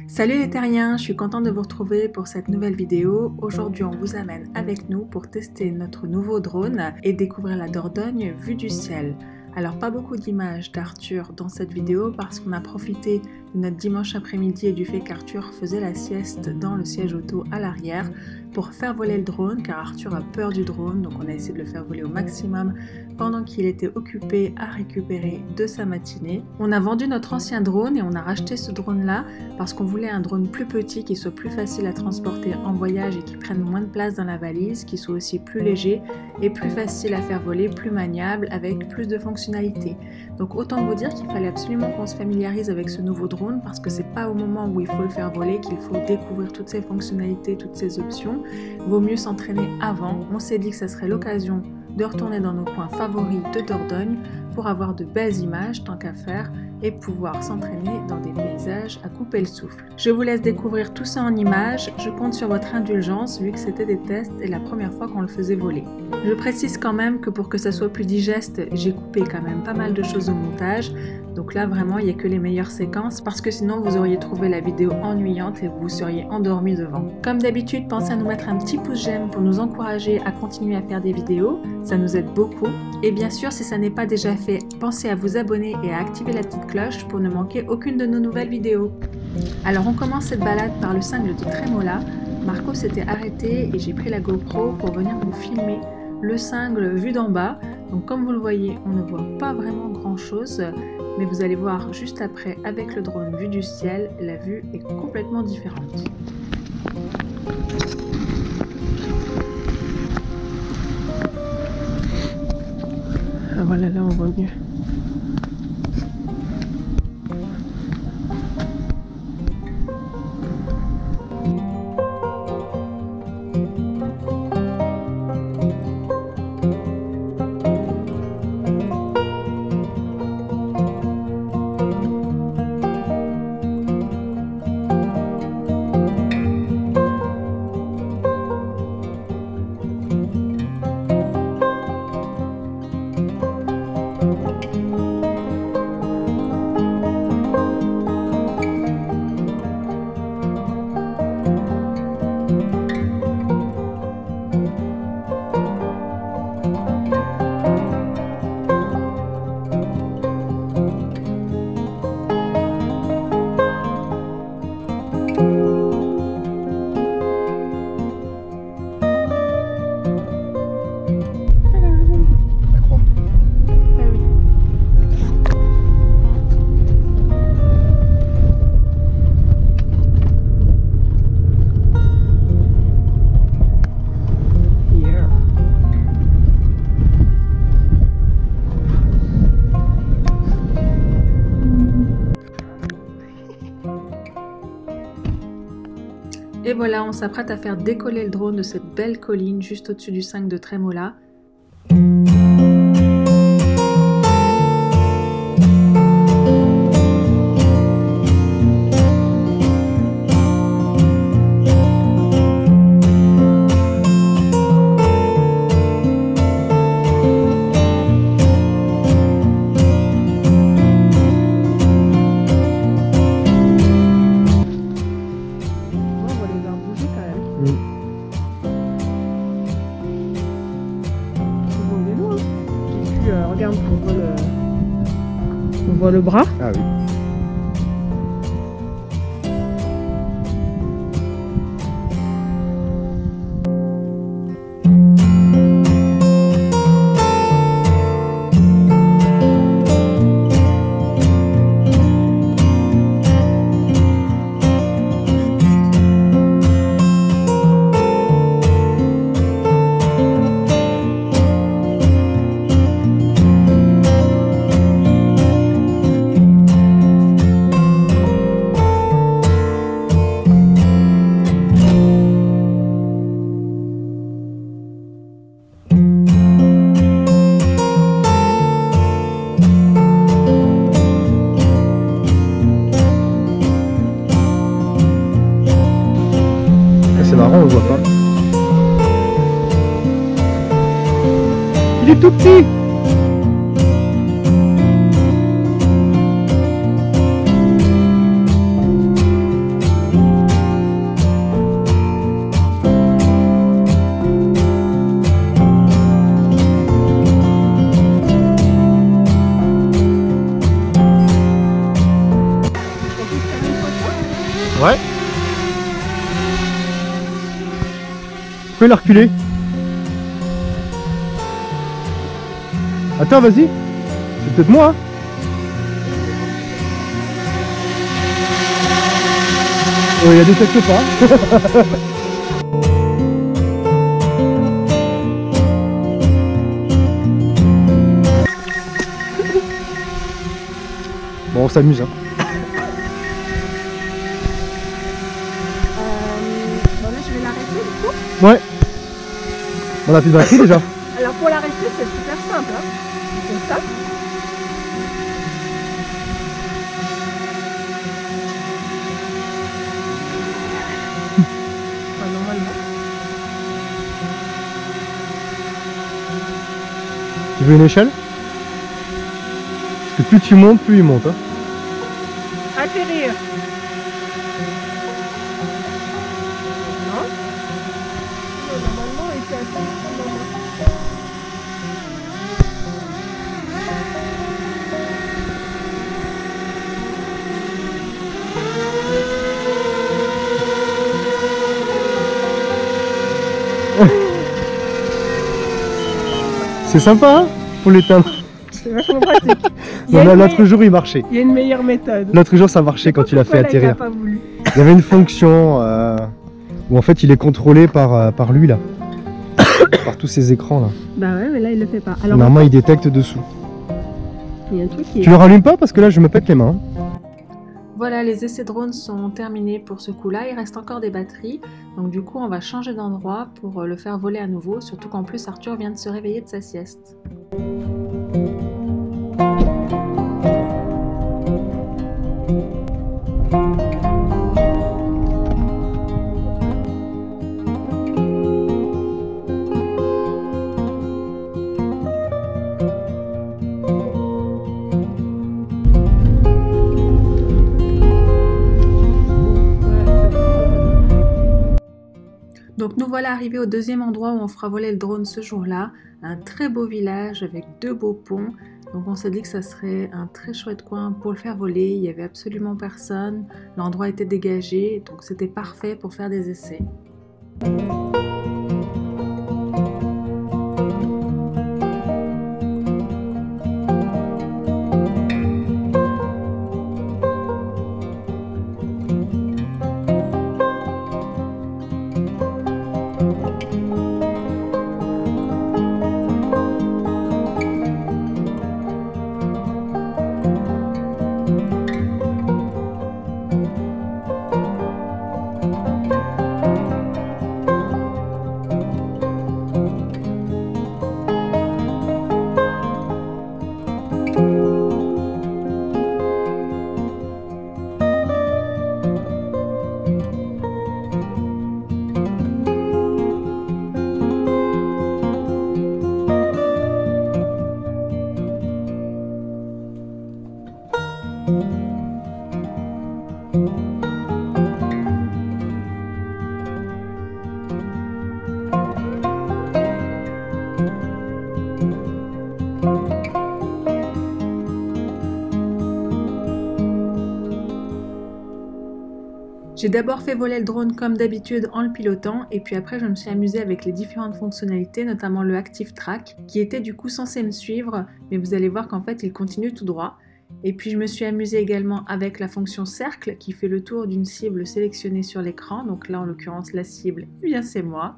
Salut les terriens, je suis contente de vous retrouver pour cette nouvelle vidéo. Aujourd'hui on vous amène avec nous pour tester notre nouveau drone et découvrir la Dordogne vue du ciel. Alors pas beaucoup d'images d'Arthur dans cette vidéo parce qu'on a profité de notre dimanche après-midi et du fait qu'Arthur faisait la sieste dans le siège auto à l'arrière pour faire voler le drone car Arthur a peur du drone, donc on a essayé de le faire voler au maximum pendant qu'il était occupé à récupérer de sa matinée. On a vendu notre ancien drone et on a racheté ce drone là parce qu'on voulait un drone plus petit qui soit plus facile à transporter en voyage et qui prenne moins de place dans la valise, qui soit aussi plus léger et plus facile à faire voler, plus maniable avec plus de fonctionnalités. Donc autant vous dire qu'il fallait absolument qu'on se familiarise avec ce nouveau drone parce que c'est pas au moment où il faut le faire voler qu'il faut découvrir toutes ses fonctionnalités, toutes ses options. Vaut mieux s'entraîner avant. On s'est dit que ça serait l'occasion de retourner dans nos coins favoris de Dordogne pour avoir de belles images tant qu'à faire et pouvoir s'entraîner dans des paysages à couper le souffle. Je vous laisse découvrir tout ça en images, je compte sur votre indulgence vu que c'était des tests et la première fois qu'on le faisait voler. Je précise quand même que pour que ça soit plus digeste, j'ai coupé quand même pas mal de choses au montage, donc là vraiment il n'y a que les meilleures séquences parce que sinon vous auriez trouvé la vidéo ennuyante et vous seriez endormi devant. Comme d'habitude, pensez à nous mettre un petit pouce j'aime pour nous encourager à continuer à faire des vidéos, ça nous aide beaucoup. Et bien sûr, si ça n'est pas déjà fait, pensez à vous abonner et à activer la petite cloche pour ne manquer aucune de nos nouvelles vidéos. Alors on commence cette balade par le cingle de Trémola. Marco s'était arrêté et j'ai pris la GoPro pour venir vous filmer le cingle vu d'en bas. Donc comme vous le voyez, on ne voit pas vraiment grand chose, mais vous allez voir juste après avec le drone vu du ciel, la vue est complètement différente. Ah voilà, là on voit mieux. Et voilà, on s'apprête à faire décoller le drone de cette belle colline juste au-dessus du cingle de Trémola. Regarde, on voit le bras. Ah oui. C'est marrant, on le voit pas. Il est tout petit. Ouais. Pourquoi il a reculé? Attends, vas-y. C'est peut-être moi, hein. Oh, il y a des détecte pas. Bon, on s'amuse, hein. Bon là je vais l'arrêter du coup. Ouais. On a plus de batterie déjà. Alors pour l'arrêter c'est super simple, hein. C'est ça. Enfin, normalement. Tu veux une échelle? Parce que plus tu montes, plus il monte, hein. Atterrir. Non. Normalement il fait atterrir. C'est sympa, hein, pour l'éteindre. C'est vachement pratique. L'autre jour, il marchait. Il y a une meilleure méthode. L'autre jour, ça marchait quand tu l'as fait atterrir. Pas voulu. Il y avait une fonction où en fait, il est contrôlé par lui, là. Par tous ces écrans, là. Bah ouais, mais là, il le fait pas. Alors, normalement, il détecte dessous. il y a un truc qui Tu le rallumes pas parce que là, je me pète les mains. Voilà, les essais drones sont terminés pour ce coup-là. Il reste encore des batteries. Donc du coup, on va changer d'endroit pour le faire voler à nouveau. Surtout qu'en plus, Arthur vient de se réveiller de sa sieste. Donc nous voilà arrivés au deuxième endroit où on fera voler le drone ce jour-là, un très beau village avec 2 beaux ponts. Donc on s'est dit que ça serait un très chouette coin pour le faire voler, il n'y avait absolument personne, l'endroit était dégagé, donc c'était parfait pour faire des essais. J'ai d'abord fait voler le drone comme d'habitude en le pilotant et puis après je me suis amusée avec les différentes fonctionnalités, notamment le Active Track qui était du coup censé me suivre, mais vous allez voir qu'en fait il continue tout droit. Et puis je me suis amusée également avec la fonction cercle qui fait le tour d'une cible sélectionnée sur l'écran, donc là en l'occurrence la cible, eh bien c'est moi.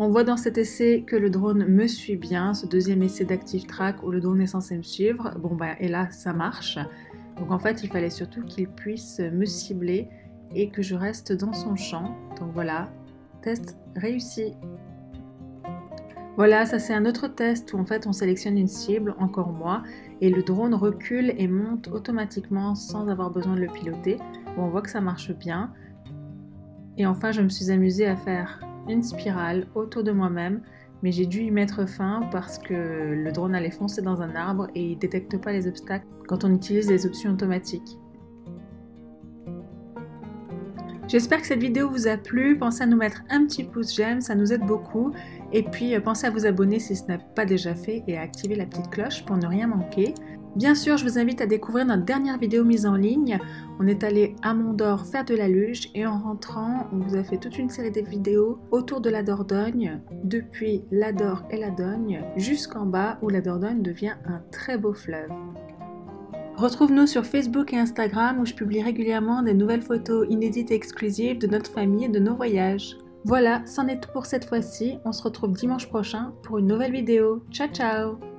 On voit dans cet essai que le drone me suit bien, ce deuxième essai d'Active Track où le drone est censé me suivre. Bon bah et là ça marche. Donc en fait il fallait surtout qu'il puisse me cibler et que je reste dans son champ. Donc voilà, test réussi. Voilà, ça c'est un autre test où en fait on sélectionne une cible, encore moi, et le drone recule et monte automatiquement sans avoir besoin de le piloter. Bon, on voit que ça marche bien. Et enfin je me suis amusée à faire une spirale autour de moi-même, mais j'ai dû y mettre fin parce que le drone allait foncer dans un arbre et il ne détecte pas les obstacles quand on utilise les options automatiques. J'espère que cette vidéo vous a plu. Pensez à nous mettre un petit pouce j'aime, ça nous aide beaucoup. Et puis pensez à vous abonner si ce n'est pas déjà fait et à activer la petite cloche pour ne rien manquer. Bien sûr, je vous invite à découvrir notre dernière vidéo mise en ligne. On est allé à Mont-d'Or faire de la luge et en rentrant, on vous a fait toute une série de vidéos autour de la Dordogne, depuis l'Ador et la Dogne jusqu'en bas où la Dordogne devient un très beau fleuve. Retrouve-nous sur Facebook et Instagram où je publie régulièrement des nouvelles photos inédites et exclusives de notre famille et de nos voyages. Voilà, c'en est tout pour cette fois-ci. On se retrouve dimanche prochain pour une nouvelle vidéo. Ciao ciao!